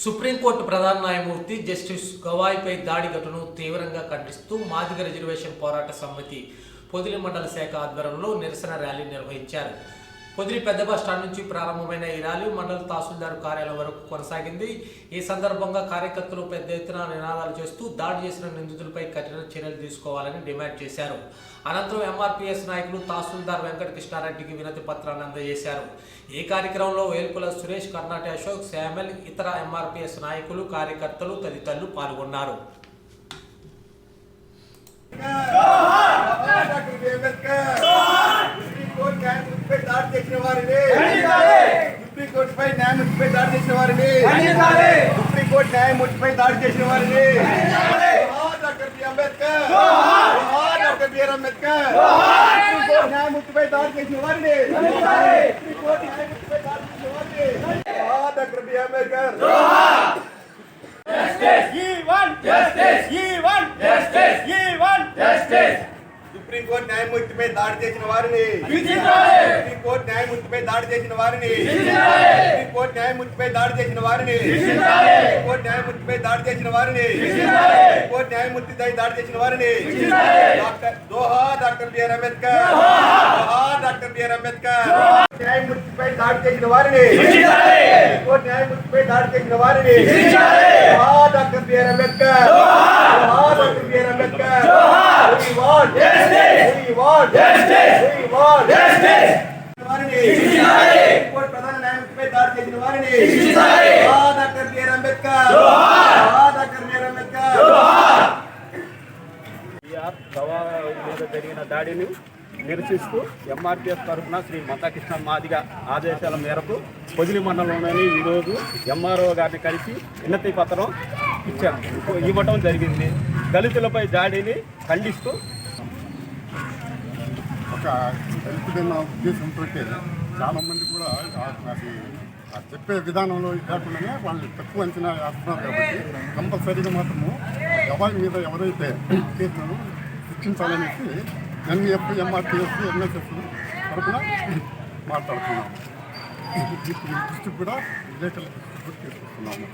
Supreme court ప్రధాన న్యాయమూర్తి justice గవాయ్పై దాడి ఘటనను తీవ్రంగా ఖండిస్తూ మాదిగ రిజర్వేషన్ పోరాట సమితి పొదిలి మండల శాఖ ఆధ్వర్యంలో నిరసన ర్యాలీ నిర్వహించారు. పొదిలి పెద్ద బస్ స్టాండ్ నుంచి ప్రారంభమైన ఈ ర్యాలీ మండల తహసీల్దార్ కార్యాలయం వరకు కొనసాగింది. ఈ సందర్భంగా కార్యకర్తలు పెద్ద ఎత్తున నినాదాలు చేస్తూ దాడి చేసిన నిందితులపై కఠిన చర్యలు తీసుకోవాలని డిమాండ్ చేశారు. అనంతరం ఎంఆర్పీఎస్ నాయకులు తహసీల్దార్ వెంకట కృష్ణారెడ్డికి వినతి పత్రాన్ని అందజేశారు. ఈ కార్యక్రమంలో వేల్పుల సురేష్, కర్ణాటి అశోక్, శామ్యుల్, ఇతర ఎంఆర్పీఎస్ నాయకులు, కార్యకర్తలు తదితరులు పాల్గొన్నారు. సుప్రీంకోర్టుపై న్యాయమూర్తిపై దాడి చేసిన వారిని సుప్రీంకోర్టు న్యాయమూర్తిపై దాడి చేసిన వారిని doctor B Ambedkar, doctor BR Ambedkar, supreme court న్యాయమూర్తిపై దాడి చేసిన వారిని సుప్రీంకోర్టు న్యాయమూర్తిపై దాడి చేసిన వారిని డాక్టర్ బి అంబేద్కర్. సుప్రీంకోర్టు న్యాయమూర్తిపై దాడి చేసిన వారిని సుప్రీంకోర్టు న్యాయమూర్తిపై దాడి చేసిన వారిని సుప్రీంకోర్టు న్యాయమూర్తిపై దాడి చేసిన వారిని సుప్రీంకోర్టు న్యాయమూర్తిపై దాడి చేసిన వారిని సుప్రీంకోర్టు న్యాయమూర్తిపై దాడి చేసిన వారిని దోహా డాక్టర్ బిఆర్ అంబేద్కర్, దోహా డాక్టర్ బిఆర్ అంబేద్కర్. న్యాయమూర్తిపై దాడి చేసిన వారిని సుప్రీంకోర్టు న్యాయమూర్తిపై దాడి చేసిన వారిని దోహా డాక్టర్ బిఆర్ అంబేద్కర్, దోహా doctor BR Ambedkar. We want justice. We want justice. We want justice. ప్రధాన న్యాయమూర్తిపై దాడి చేసిన వారిని doctor BR Ambedkar, doctor BR Ambedkar. మీద జరిగిన దాడిని నిరసిస్తూ ఎంఆర్పీఎస్ తరఫున శ్రీ మందాకృష్ణ మాదిగ ఆదేశాల మేరకు పొదిలి మండలంలోని ఈరోజు ఎంఆర్ఓ గారిని కలిసి వినతి పత్రం ఇవ్వటం జరిగింది. దళితులపై దాడిని ఖండిస్తూ ఒక దళితుడన్న ఉద్దేశంతో చాలామంది కూడా అది చెప్పే విధానంలో కాకుండానే వాళ్ళు తక్కువ అంచనా వేస్తున్నారు. కాబట్టి కంపల్సరీగా మాత్రము గవాయి మీద ఎవరైతే కేసులను శిక్షించాలనేసి ఎన్ఎఫ్, ఎంఆర్పీఎస్, ఎన్ఎస్ఎస్ తరఫున మాట్లాడుతున్నాము. దృష్టికి కూడా విలేకరుల దృష్టికి తీసుకొస్తున్నాము.